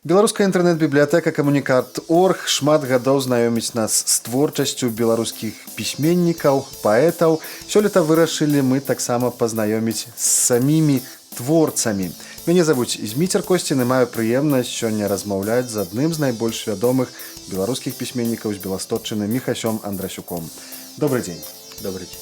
Беларуская інтэрнэт-бібліятэка камунікат.орг шмат гадоў знаёміць нас з творчасцю беларускіх пісьменнікаў, паэтаў. Сёлета вырашылі мы таксама пазнаёміць з самімі творцамі. Мяне завуць Зміцер Косцін і маю прыемнасць сёння размаўляць з адным з найбольш вядомых беларускіх пісьменнікаў з Беластотчыны Міхасём Андрасюком. Добрый дзень. Добрый день.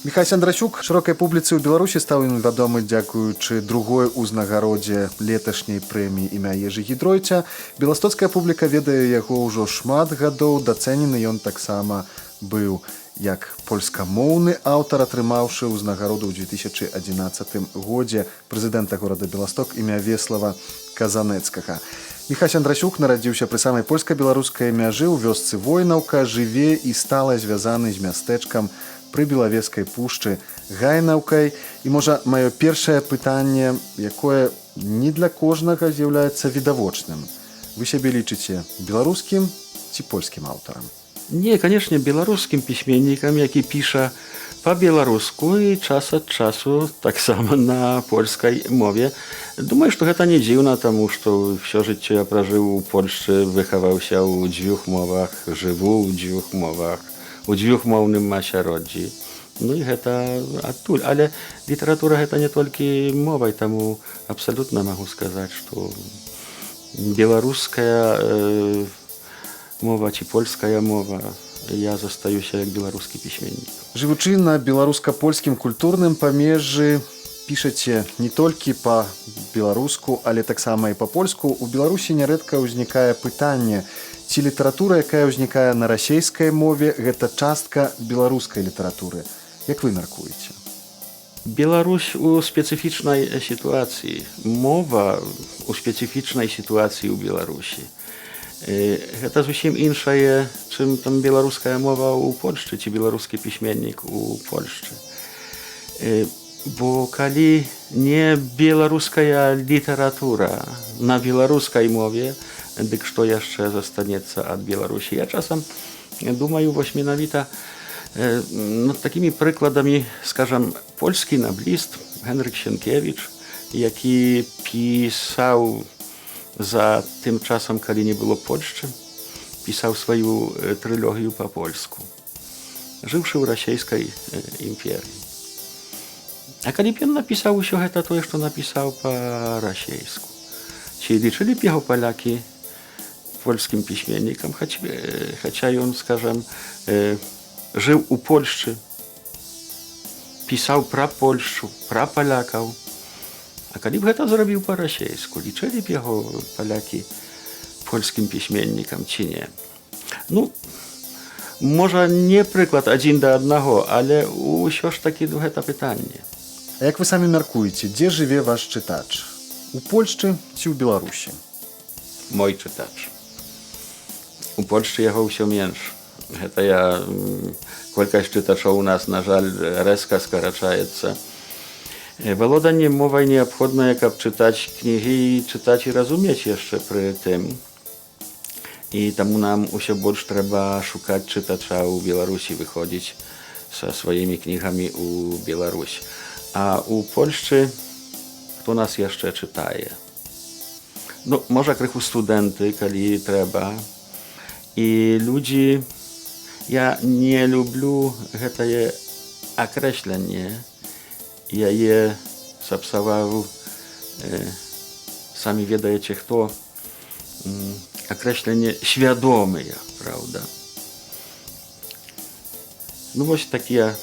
Міхась Андрасюк шырокай публіцы ў Беларусі стаў ён вядомы дзякуючы другой узнагародзе леташняй прэміі імя Ежы Гідройця. Беластоцкая публіка ведае яго ўжо шмат гадоў, дацэнены ён таксама быў як польскамоўны аўтар, атрымаўшы ўзнагароду ў 2011 годзе прэзідэнта горада Беласток імя Веслава Казанэцкага. Міхась Андрасюк нарадзіўся пры самай польска-беларускай мяжы ў вёсцы Войнаўка, жыве і стала звязаны з мястэчкам пры Белавежскай пушчы Гайнаўкай. І можа маё першае пытанне, якое не для кожнага з'яўляецца відавочным. Вы сябе лічыце беларускім ці польскім аўтарам? Не, конечно, беларускім пісьменнікам, які піша па-беларуску і час ад часу таксама на польскай мове. Думаю, што гэта не дзіўна, таму што ўсё жыццё я пражыў у Польшчы, выхаваўся ў дзвюх мовах, жыву ў дзвюх мовах, у дзвюхмоўным асяроддзі. Ну і гэта адтуль. Але літаратура гэта не толькі мовай, таму абсалютна магу сказаць, што беларуская мова ці польская мова, я застаюся як беларускі пісьменнік. Жывучы на беларуска-польскім культурным памежжы, пішаце не толькі па-беларуску, але таксама і па-польску. У Беларусі нярэдка ўзнікае пытанне, ці літаратура, якая ўзнікае на расейскай мове, гэта частка беларускай літаратуры. Як вы мяркуеце? Беларусь у спецыфічнай сітуацыі. Мова у спецыфічнай сітуацыі ў Беларусі. Гэта зусім іншае, чым там беларуская мова ў Польшчы ці беларускі пісьменнік у Польшчы. Бо калі не беларуская літаратура на беларускай мове, дык што яшчэ застанецца ад Беларусі? Я часам думаю вось менавіта над такімі прыкладамі, скажам, польскі набліст Генрык Сенкевіч, які пісаў за тым часам, калі не было Польшчы, пісаў сваю трылогію па-польску, жыўшы ў расейскай імперыі. А калі б ён напісаў усё гэта тое, што напісаў па-расейску, ці лічылі б яго палякі польскім пісьменнікам, хаця ён, скажам, жыў у Польшчы, пісаў пра Польшчу, пра палякаў. А калі б гэта зрабіў па-расейску, лічылі б яго палякі польскім пісьменнікам ці не? Ну, можа, не прыклад адзін да аднаго, але ўсё ж такі гэта пытанне. А як вы самі мяркуеце, дзе жыве ваш чытач? У Польшчы ці ў Беларусі? Мой чытач. У Польшчы яго ўсё менш. Гэта колькасць чытачоў у нас, на жаль, рэзка скарачаецца. Валоданне мовай неабходнае, каб чытаць кнігі і чытаць і разумець яшчэ пры тым. І таму нам усё больш трэба шукаць чытача ў Беларусі, выходзіць са сваімі кнігамі ў Беларусь. А ў Польшчы хто нас яшчэ чытае? Ну, можа, крыху студэнты, калі трэба. І людзі, я не люблю гэтае акрэсленне, яе сапсаваў, самі ведаеце хто, акрэсленне свядомыя, праўда. Ну, вось такія,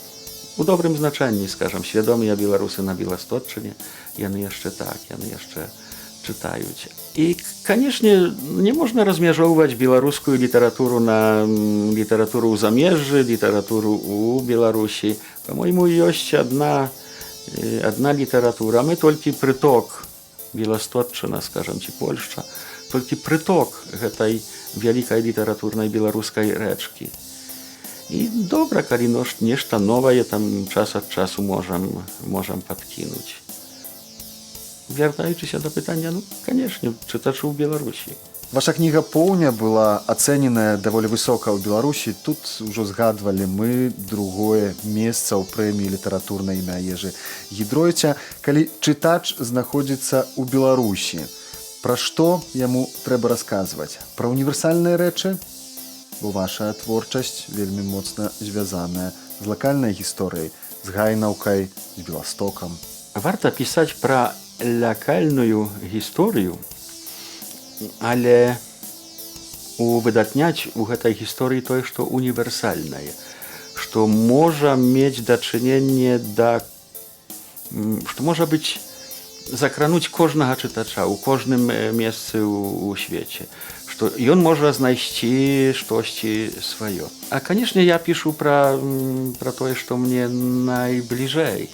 у добрым значэнні, скажам, свядомыя беларусы на Беластотчыне, яны яшчэ так, яны яшчэ чытаюць. І, канешне, не можна размяжоўваць беларускую літаратуру на літаратуру ў замежжы, літаратуру ў Беларусі. Па-мойму, ёсць адна літаратура. Мы толькі прыток, Беластотчына, скажам, ці Польшча, толькі прыток гэтай вялікай літаратурнай беларускай рэчкі. І добра, калі нешта новае там час ад часу можам падкінуць. Вяртаючыся да пытання, ну, канешне, чытачу ў Беларусі. Ваша кніга «Поўня» была ацэненая даволі высока ў Беларусі. Тут ужо згадвалі мы другое месца ў прэміі літаратурнай імя Ежы Гідройця. Калі чытач знаходзіцца ў Беларусі, Пра што яму трэба расказваць? Пра універсальныя рэчы? Бо ваша творчасць вельмі моцна звязаная з лакальнай гісторыяй, з Гайнаўкай, з Беластокам. Варта пісаць пра лакальную гісторыю, але увыдатняць у гэтай гісторыі тое, што універсальнае, што можа мець дачыненне да, што можа быць закрануць кожнага чытача ў кожным месцы ў свеце, што ён можа знайсці штосьці сваё. А канешне, я пішу пра тое, што мне найбліжэй.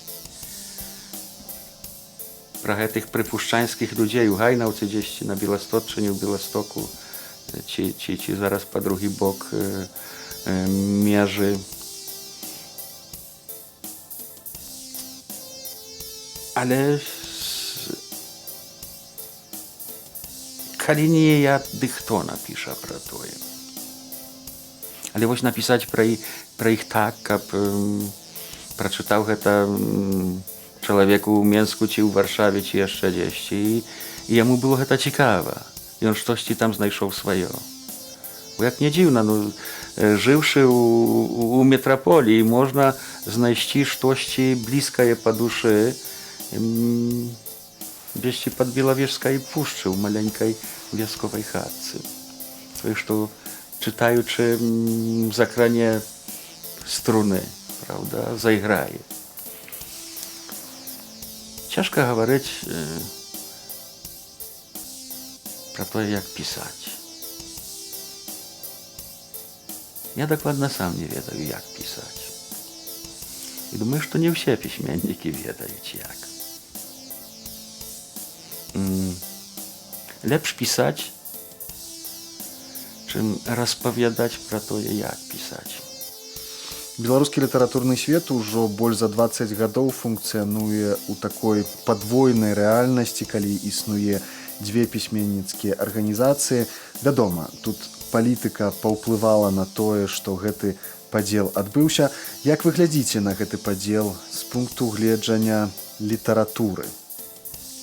Пра гэтых прыпушчанскіх людзей у Гайнаўцы, дзесьці на Беласточчыне, ў Беластоку, ці зараз па другі бок межы. Але калі не я, дык хто напіша пра тое? Але вось напісаць пра іх так, каб прачытаў гэта чалавек у Менску ці ў Варшаве ці яшчэ дзесьці, і яму было гэта цікава. Ён штосьці там знайшоў сваё. Бо як не дзіўна, жыўшы ў метраполіі, можна знайсці штосьці блізкае па душы дзесьці пад Белавежскай пушчы ў маленькай вясковай хатцы. Тое, што чытаючы закране струны, правда, зайграе. Цяжка гаварыць пра тое, як пісаць. Я дакладна сам не ведаю, як пісаць. І думаю, што не ўсе пісьменнікі ведаюць, як. Лепш пісаць, чым распавядаць пра тое, як пісаць. Беларускі літаратурны свет ужо больш за 20 гадоў функцыянуе ў такой падвойнай рэальнасці, калі існуе дзве пісьменніцкія арганізацыі. Вядома, тут палітыка паўплывала на тое, што гэты падзел адбыўся. Як вы глядзіце на гэты падзел з пункту гледжання літаратуры?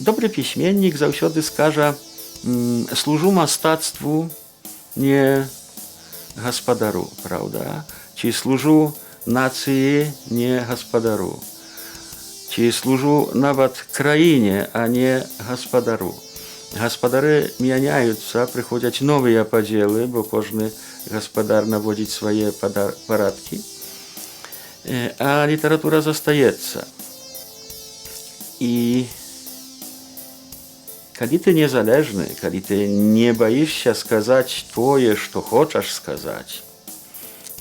Добры пісьменнік заўсёды скажа: служу мастацтву, не гаспадару, правда? Ці служу нацыі, не гаспадару. Ці служу нават краіне, а не гаспадару. Гаспадары мяняюцца, прыходзяць новыя падзелы, бо кожны гаспадар наводзіць свае парадкі, а літаратура застаецца. І калі ты незалежны, калі ты не баішся сказаць тое, што хочаш сказаць,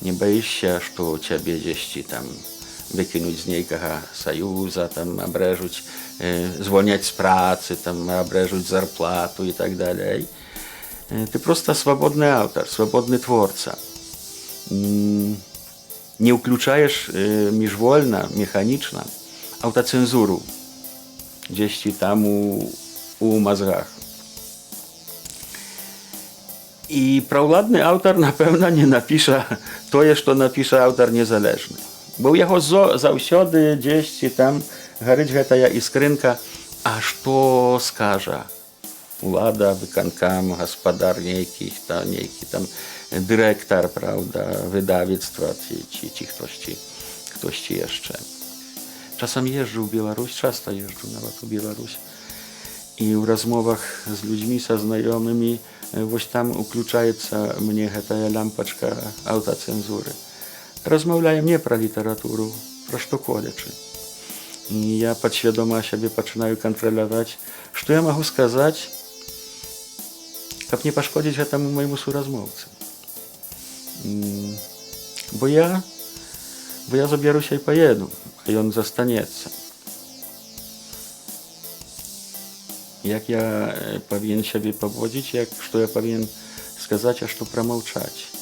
не баішся, што цябе дзесьці там выкінуць з нейкага саюза, там абрэжуць, звольняць з працы, там абрэжуць зарплату і так далей. Ты проста свабодны аўтар, свабодны творца. Не ўключаеш міжвольна, механічна аўтацэнзуру дзесьці там у мазгах. І праўладны аўтар, напэўна, не напіша тое, што напіша аўтар незалежны. Бо ў яго заўсёды дзесьці там гарыць гэтая іскрынка, а што скажа улада, выканкам, гаспадар нейкі там дырэктар, правда, выдавецтва ці хтосьці яшчэ. Часам езджу ў Беларусь, часта езджу нават у Беларусь, і ў размовах з людзьмі, са знаёмымі, вось там уключаецца мне гэтая лямпачка аўтацэнзуры. Размаўляем не пра літаратуру, пра што колечы. І я падсвядома сябе пачынаю кантраляваць, што я магу сказаць, каб не пашкодзіць гэтаму майму суразмоўцы. Бо я заберуся і паеду, а ён застанецца. Як я павінен сябе паводзіць, што я павінен сказаць, а што прамаўчаць.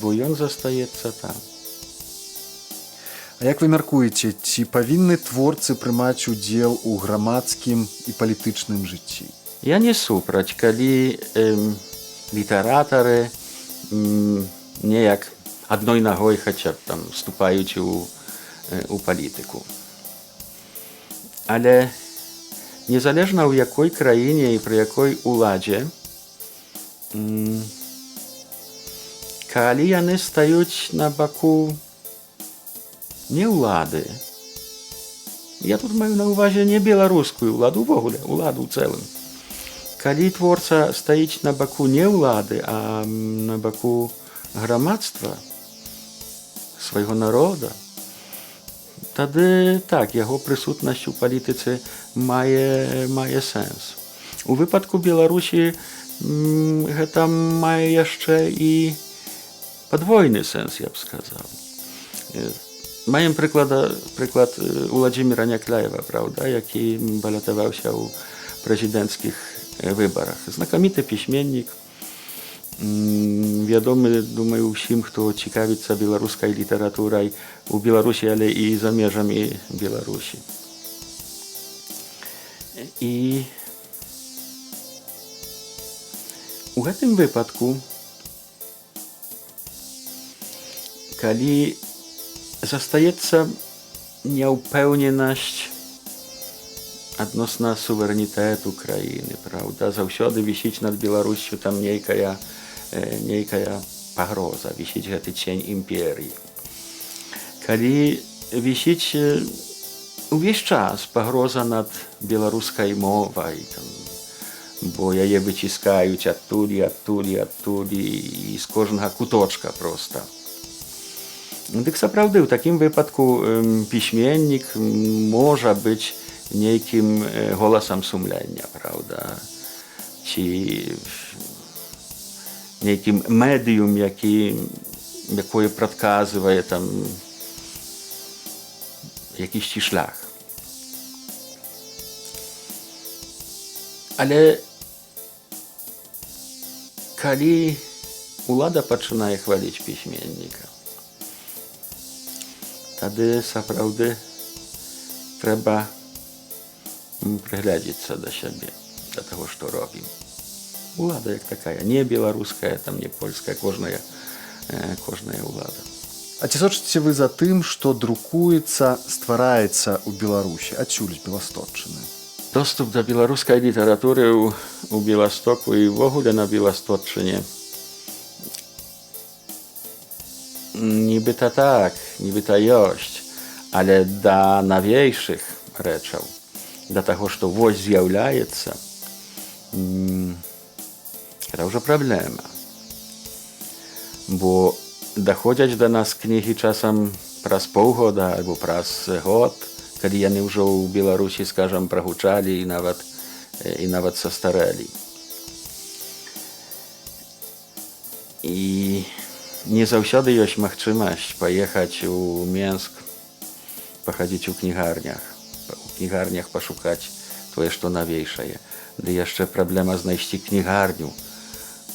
Бо ён застаецца там. А як вы мяркуеце, ці павінны творцы прымаць удзел у грамадскім і палітычным жыцці? Я не супраць, калі літаратары неяк адной нагой хаця б там ступаюць у палітыку. Але незалежна ў якой краіне і пры якой уладзе, калі яны стаюць на баку не ўлады, я тут маю на ўвазе не беларускую ўладу, увогуле ўладу ў цэлым. Калі творца стаіць на баку не ўлады, а на баку грамадства, свайго народа, тады так, яго прысутнасць у палітыцы мае сэнс. У выпадку Беларусі гэта мае яшчэ і падвойны сэнс, я б сказаў. Маем прыклад Уладзіміра Някляева, правда, які балатаваўся ў прэзідэнцкіх выбарах. Знакаміты пісьменнік, вядомы, думаю, усім, хто цікавіцца беларускай літаратурай у Беларусі, але і за межамі Беларусі. І у гэтым выпадку, калі застаецца няўпэўненасць адносна суверэнітэту краіны, правда, заўсёды вісіць над Беларуссю там нейкая пагроза, вісіць гэты цень імперіі. Калі вісіць увесь час пагроза над беларускай мовай, бо яе выціскаюць адтуль і з кожнага куточка проста. Дык сапраўды, у такім выпадку пісьменнік можа быць нейкім голасам сумлення, правда, ці нейкім медыум, якое прадказвае там якісьці шлях. Але калі ўлада пачынае хваліць пісьменніка, тады сапраўды трэба прыглядзецца да сябе, да таго, што робім. Улада як такая, не беларуская, там не польская, кожная ўлада. А ці сочыце вы за тым, што друкуецца, ствараецца ў Беларусі, адсюль з Беласточчыны? Доступ да беларускай літаратуры ў Беластоку і ўвогуле на Беласточчыне нібыта так, нібыта ёсць, але да навейшых рэчаў, да таго, што вось з'яўляецца, гэта ўжо праблема. Бо даходзяць да нас кнігі часам праз паўгода альбо праз год, калі яны ўжо ў Беларусі, скажам, прагучалі і нават састарэлі. І не заўсёды ёсць магчымасць паехаць у Менск, пахадзіць у кнігарнях пашукаць тое, што навейшае. Ды яшчэ праблема знайсці кнігарню,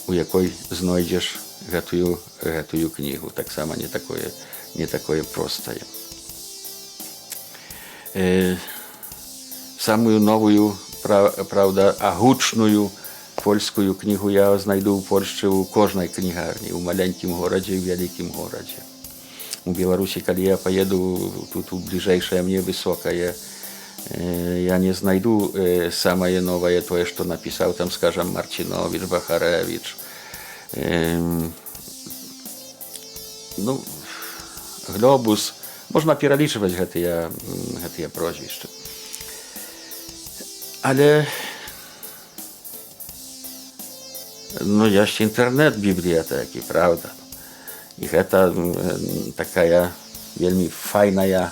у якой знойдзеш гэтую кнігу. Таксама не такое простае. Самую новую, правда, агучную польскую кнігу я знайду ў Польшчы ў кожнай кнігарні, у маленькім горадзе і вялікім горадзе. У Беларусі, калі я паеду тут у бліжэйшае мне высокае, я не знайду самае новае тое, што напісаў там, скажам, Марчинович, Бахарэвіч. Глобус, можна пералічваць гэтыя прозвішчы. Але ёсць інтэрнэт-бібліятэкі, правда. І гэта такая вельмі файная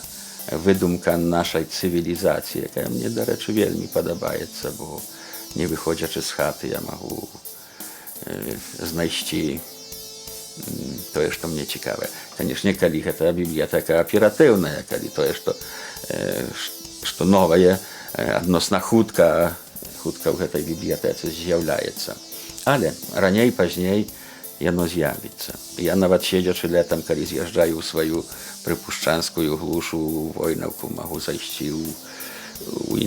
выдумка нашай цывілізацыі, якая мне, дарэчы, вельмі падабаецца, бо не выходзячы з хаты я магу знайсці тое, што мне цікавае. Канешне, калі гэта бібліятэка аператыўная, калі тое, што новае, адносна хутка ў гэтай бібліятэцы з'яўляецца. Але раней, пазней яно з'явіцца. Я нават седзячы летам, калі з'язджаю ў сваю прыпушчанскую глушу ў Войнаўку, магу зайсці ў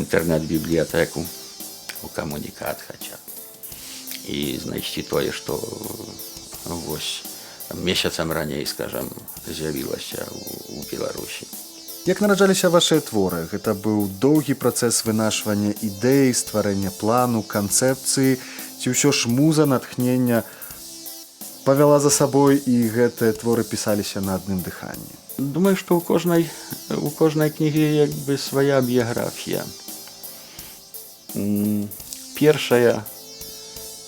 інтэрнэт-бібліятэку, у камунікат хаця б, і знайсці тое, што вось месяцам раней, скажам, з'явілася ў Беларусі. Як нараджаліся вашыя творы? Гэта быў доўгі працэс вынашвання ідэй, стварэння плану, канцэпцыі, ці ўсё ж муза, натхнення павяла за сабой і гэтыя творы пісаліся на адным дыханні? Думаю, што у кожнай кнігі як бы свая біяграфія.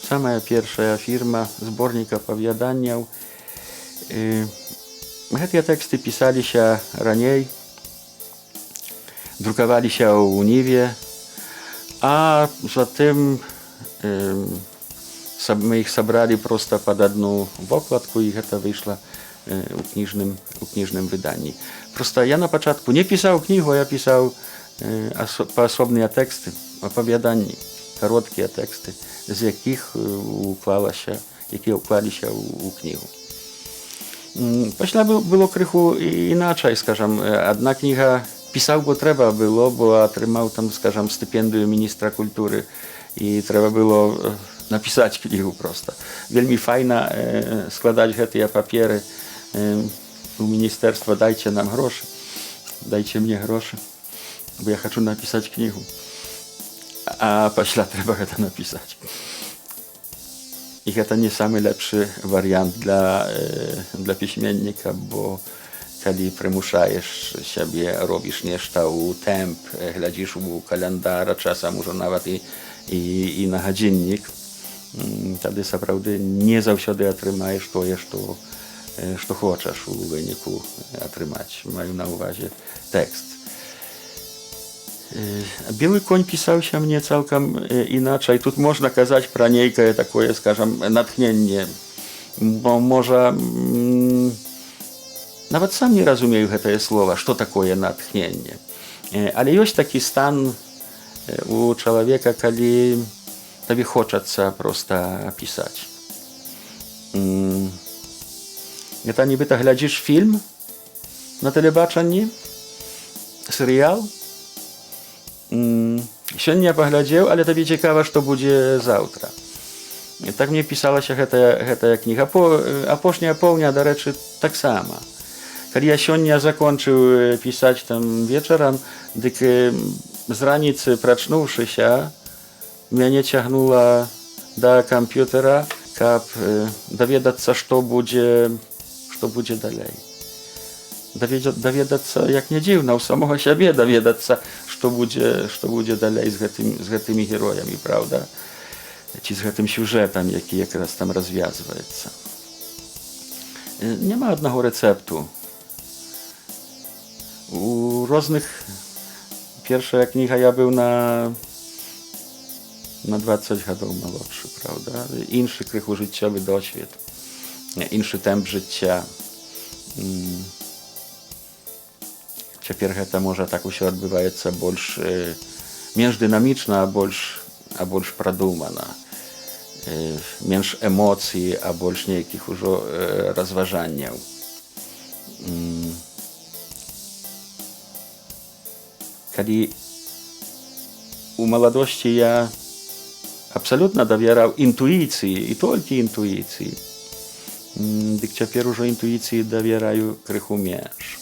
Самая першая фірма зборніка апавяданняў. Гэтыя тэксты пісаліся раней, друкаваліся ў Ніве, а затым мы іх сабралі проста пад адну вокладку, і гэта выйшла у кніжным выданні. Проста я на пачатку не пісаў кнігу, я пісаў паасобныя тэксты, апавяданні, кароткія тэксты, з якіх якія ўклаліся ў кнігу. Пасля было крыху іначай, скажам, адна кніга пісаў, бо трэба было, бо атрымаў там, скажам, стыпендыю міністра культуры, і трэба было напісаць кнігу проста. Вельмі файна складаць гэтыя паперы у міністэрства: дайце нам грошы, дайце мне грошы, бо я хачу напісаць кнігу. А пасля трэба гэта напісаць. І гэта не самы лепшы варыянт для пісьменніка, бо калі прымушаеш сябе, робіш нешта ў тэмп, глядзіш у каляндар, часам ужо нават і на гадзіннік, тады сапраўды не заўсёды атрымаеш тое, што хочаш у выніку атрымаць. Маю на ўвазе тэкст. Белы конь пісаўся мне цалкам іначай. Тут можна казаць пра нейкае такое, скажам, натхненне, бо можа нават сам не разумею гэтае слова, што такое натхненне. Але ёсць такі стан у чалавека, калі табе хочацца проста пісаць. Гэта нібыта глядзіш фільм на тэлебачанні, серыял, сёння паглядзеў, але табе цікава, што будзе заўтра. І так мне пісалася гэтая кніга. Апошняя поўня, дарэчы, таксама. Калі я сёння закончыў пісаць там вечарам, дык з раніцы, прачнуўшыся, мяне цягнула да камп'ютара, каб даведацца, што будзе далей. Даведацца, як не дзіўна, у самога сябе даведацца, што будзе далей з гэтымі героямі, праўда? Ці з гэтым сюжэтам, які якраз там развязваецца. Няма аднаго рэцэпту. У розных... Першая кніга я быў на 20 гадоў малодшы, праўда? Іншы крыху жыццёвы досвед, іншы тэмп жыцця. Цяпер гэта, можа, так усё адбываецца менш дынамічна, а больш прадумана. Менш эмоцый, а больш нейкіх ужо разважанняў. Калі у маладосці я абсалютна давяраў інтуіцыі, і толькі інтуіцыі, дык цяпер ужо інтуіцыі давяраю крыху менш.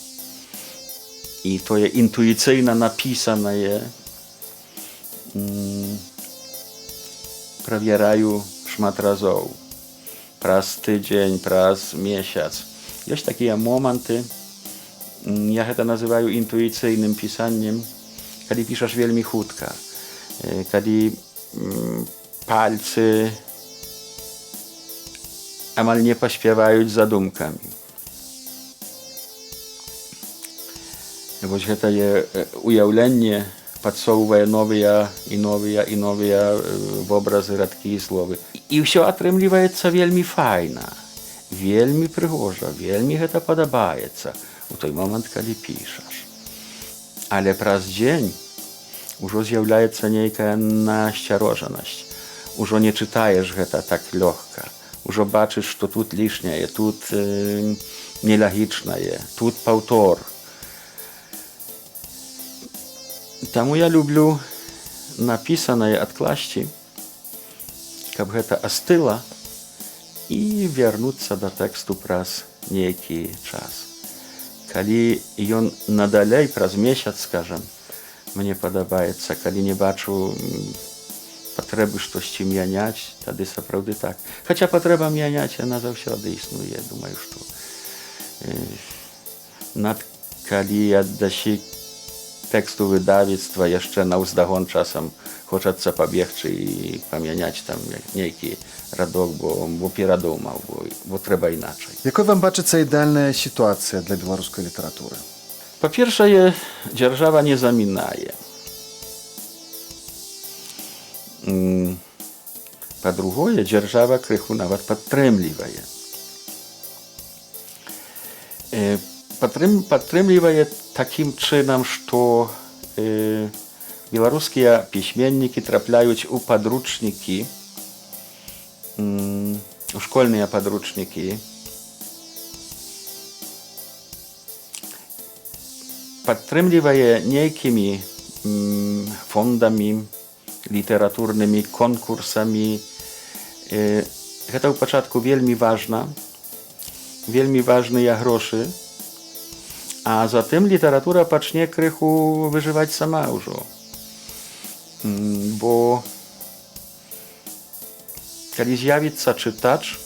І тое інтуіцыйна напісанае правяраю шмат разоў. Праз тыдзень, праз месяц. Ёсць такія моманты, я гэта называю інтуіцыйным пісаннем, калі пішаш вельмі хутка, калі пальцы амаль не паспяваюць за думкамі. Вось гэтае уяўленне падсоўвае новыя вобразы, радкі і словы. І ўсё атрымліваецца вельмі файна, вельмі прыгожа, вельмі гэта падабаецца у той момант, калі пішаш. Але праз дзень ужо з'яўляецца нейкая насцярожанасць. Ужо не чытаеш гэта так лёгка. Ужо бачыш, што тут лішняе, тут нелагічнае, тут паўтор. Таму я люблю напісанае адкласці, каб гэта астыла і вярнуцца да тэксту праз нейкі час. калі ён надалей праз месяц, скажам, мне падабаецца, калі не бачу патрэбы штосьці мяняць, тады сапраўды так. Хаця патрэба мяняць, яна заўсёды існуе. Думаю, што калі аддасі тэксту выдавецтва яшчэ наўздагон часам хочацца пабегчы і памяняць там нейкі радок, бо перадумаў, бо трэба іначай. Якой вам бачыцца ідэальная сітуацыя для беларускай літаратуры? Па-першае, дзяржава не замінае. Па-другое, дзяржава крыху нават падтрымлівае. Падтрымлівае такім чынам, што беларускія пісьменнікі трапляюць у падручнікі, у школьныя падручнікі, падтрымлівае нейкімі фондамі, літаратурнымі конкурсамі. Гэта ў пачатку вельмі важна, вельмі важныя грошы, а затым літаратура пачне крыху выжываць сама ўжо. Бо калі з'явіцца чытач,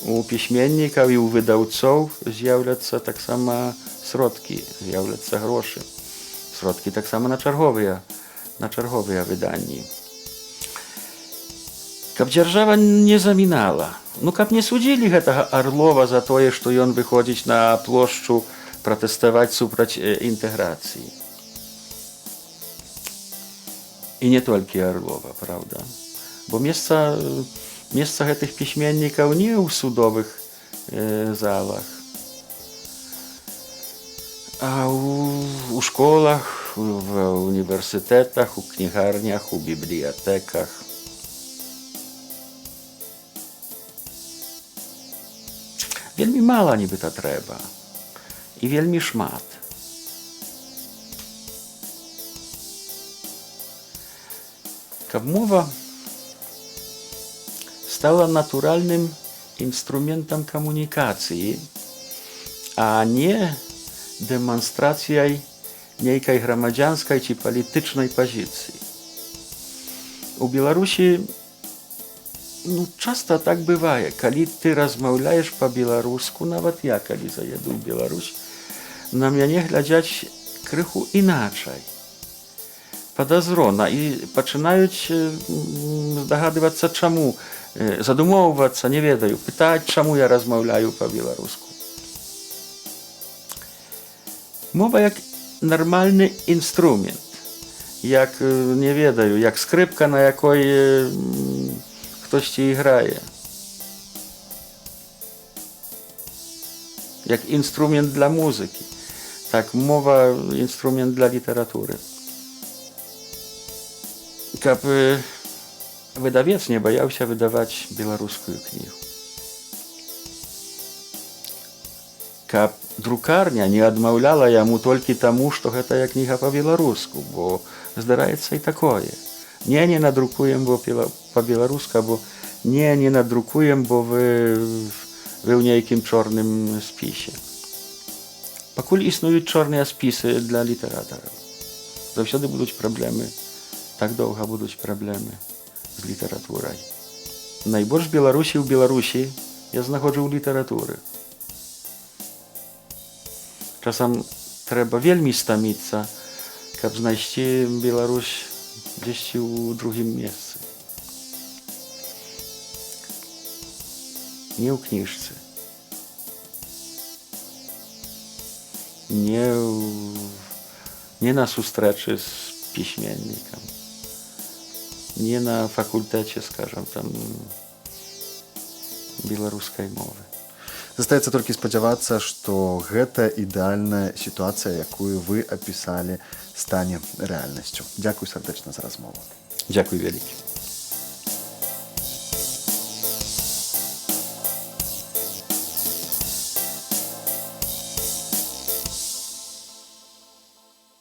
у пісьменнікаў і ў выдаўцоў з'яўляцца таксама сродкі, з'яўляцца грошы. Сродкі таксама на чарговыя выданні. Каб дзяржава не замінала, каб не судзілі гэтага Арлова за тое, што ён выходзіць на плошчу пратэставаць супраць інтэграцыі. І не толькі Арлова, правда. Бо месца гэтых пісьменнікаў не ў судовых залах, а ў школах, в універсітэтах, у кнігарнях, у бібліятэках. Вельмі мала нібыта трэба. І вельмі шмат. Каб мова стала натуральным інструментам камунікацыі, а не дэманстрацыяй нейкай грамадзянскай ці палітычнай пазіцыі. У Беларусі часта так бывае, калі ты размаўляеш па-беларуску, нават я, калі заеду ў Беларусь, на мяне глядзяць крыху іначай, падазрона, і пачынаюць здагадвацца, чаму, задумоўвацца, не ведаю, пытаць, чаму я размаўляю па-беларуску. Мова як нармальны інструмент, як, не ведаю, як скрыпка, на якой хтосьці іграе. Як інструмент для музыкі. Так, мова інструмент для літаратуры. Каб выдавец не баяўся выдаваць беларускую кнігу. Каб друкарня не адмаўляла яму толькі таму, што гэтая кніга па-беларуску, бо здараецца і такое. Не надрукуем па-беларуску, або не надрукуем, бо вы ў нейкім чорным спісе. Пакуль існуюць чорныя спісы для літаратараў. Заўсёды будуць праблемы, так доўга будуць праблемы з літаратурай. Найбольш Беларусі ў Беларусі я знаходжу ў літаратуры. Часам трэба вельмі стаміцца, каб знайсці Беларусь дзесьці ў другім месцы. Не ў кніжцы. Не на сустрэчы з пісьменнікам. Не на факультэце, скажам, там, беларускай мовы. Застаецца толькі спадзявацца, што гэта ідэальная сітуацыя, якую вы апісалі, стане рэальнасцю. Дзякуй сардэчна за размову. Дзякуй вялікі.